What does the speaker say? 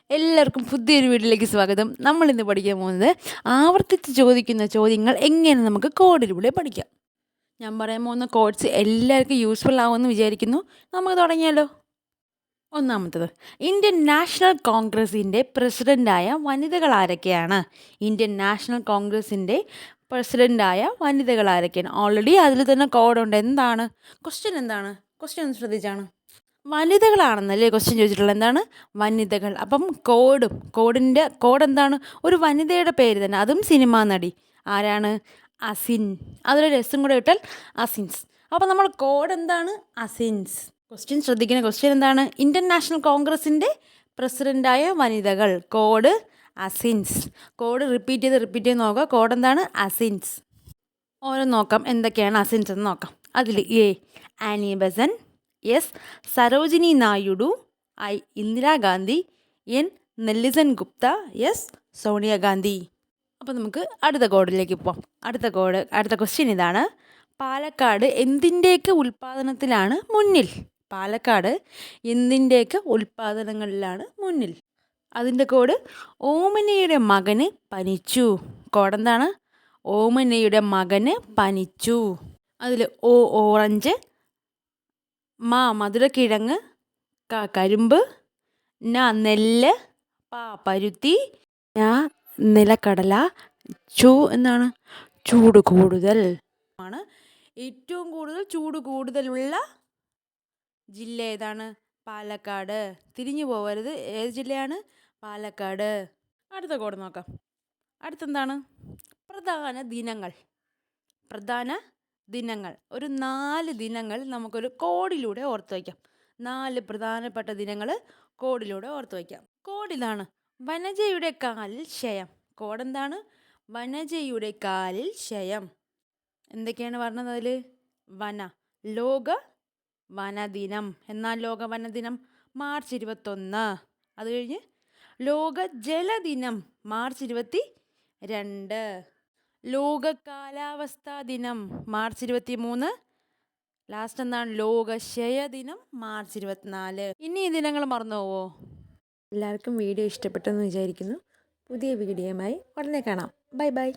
എല്ലാവർക്കും പുതിയൊരു വീഡിയോയിലേക്ക് സ്വാഗതം. നമ്മൾ ഇന്ന് പഠിക്കാൻ പോകുന്നത് ആവർത്തിച്ച് ചോദിക്കുന്ന ചോദ്യങ്ങൾ എങ്ങനെ നമുക്ക് കോഡിലൂടെ പഠിക്കാം. ഞാൻ പറയാൻ പോകുന്ന കോഡ്സ് എല്ലാവർക്കും യൂസ്ഫുൾ ആവുമെന്ന് വിചാരിക്കുന്നു. നമുക്ക് തുടങ്ങിയാലോ. ഒന്നാമത്തത്, ഇന്ത്യൻ നാഷണൽ കോൺഗ്രസിൻ്റെ പ്രസിഡൻ്റായ വനിതകൾ ആരൊക്കെയാണ്? ഇന്ത്യൻ നാഷണൽ കോൺഗ്രസിൻ്റെ പ്രസിഡൻ്റായ വനിതകൾ ആരൊക്കെയാണ്? ഓൾറെഡി അതിൽ തന്നെ കോഡുണ്ട്. എന്താണ് ക്വസ്റ്റ്യൻ? ക്വസ്റ്റ്യൻ ഒന്ന് ശ്രദ്ധിച്ചാണ്. വനിതകളാണെന്നല്ലേ ക്വസ്റ്റ്യൻ ചോദിച്ചിട്ടുള്ളത്. എന്താണ്? വനിതകൾ. അപ്പം കോഡ് എന്താണ്? ഒരു വനിതയുടെ പേര് തന്നെ, അതും സിനിമാ നടി. ആരാണ്? അസിൻ. അതൊരു രസം കൂടെ ഇട്ടാൽ അസിൻസ്. അപ്പം നമ്മൾ കോഡ് എന്താണ്? അസിൻസ്. ക്വസ്റ്റ്യൻ ശ്രദ്ധിക്കുന്ന ക്വസ്റ്റ്യൻ എന്താണ്? ഇന്ത്യൻ നാഷണൽ കോൺഗ്രസിൻ്റെ പ്രസിഡൻ്റായ വനിതകൾ. കോഡ് അസിൻസ്. കോഡ് റിപ്പീറ്റ് ചെയ്ത് നോക്കുക. കോഡ് എന്താണ്? അസിൻസ്. ഓരോ നോക്കാം എന്തൊക്കെയാണ് അസിൻസ് എന്ന് നോക്കാം. അതിൽ A Annie Besant, S Sarojini Naidu, I Indira Gandhi, N നെല്ലിസൺ ഗുപ്ത, എസ് സോണിയാഗാന്ധി. അപ്പോൾ നമുക്ക് അടുത്ത കോഡിലേക്ക് പോകാം. അടുത്ത ക്വസ്റ്റ്യൻ ഇതാണ്. പാലക്കാട് എന്തിൻ്റെയൊക്കെ ഉൽപ്പാദനത്തിലാണ് മുന്നിൽ? പാലക്കാട് എന്തിൻ്റെയൊക്കെ ഉൽപ്പാദനങ്ങളിലാണ് മുന്നിൽ? അതിൻ്റെ കോഡ് ഓമനയുടെ മകന് പനിച്ചു. കോഡെന്താണ്? ഓമനയുടെ മകന് പനിച്ചു. അതിൽ ഓ ഓറഞ്ച്, മാ മധുരക്കിഴങ്ങ്, ക കരിമ്പ്, ന നെല്ല്, പ പരുത്തി, ഞ നിലക്കടല, ചു എന്താണ്? ചൂട് കൂടുതൽ ആണ്. ഏറ്റവും കൂടുതൽ ചൂട് കൂടുതലുള്ള ജില്ല ഏതാണ്? പാലക്കാട്. തിരിഞ്ഞു പോകരുത്. ഏത് ജില്ലയാണ്? പാലക്കാട്. അടുത്ത കോഡ് നോക്കാം. അടുത്തെന്താണ്? പ്രധാന ദിനങ്ങൾ. ഒരു 4 ദിനങ്ങൾ നമുക്കൊരു കോഡിലൂടെ ഓർത്ത് വയ്ക്കാം. 4 പ്രധാനപ്പെട്ട ദിനങ്ങൾ കോഡിലൂടെ ഓർത്ത് വയ്ക്കാം. കോഡ് ഇതാണ്. വനജയുടെ കാലിൽ ക്ഷയം. കോഡെന്താണ്? വനജയുടെ കാലിൽ ക്ഷയം. എന്തൊക്കെയാണ് പറഞ്ഞത് അതിൽ? ലോക വനദിനം. എന്നാൽ ലോക വനദിനം മാർച്ച് 21. അത് കഴിഞ്ഞ് ലോക ജലദിനം മാർച്ച് 22. ലോക കാലാവസ്ഥാ ദിനം മാർച്ച് 23. ലാസ്റ്റ് എന്താണ്? ലോക ക്ഷയദിനം മാർച്ച് 24. ഇനി ഈ ദിനങ്ങൾ മറന്നു പോവോ? എല്ലാവർക്കും വീഡിയോ ഇഷ്ടപ്പെട്ടെന്ന് വിചാരിക്കുന്നു. പുതിയ വീഡിയോയുമായി ഉടനെ കാണാം. Bye bye.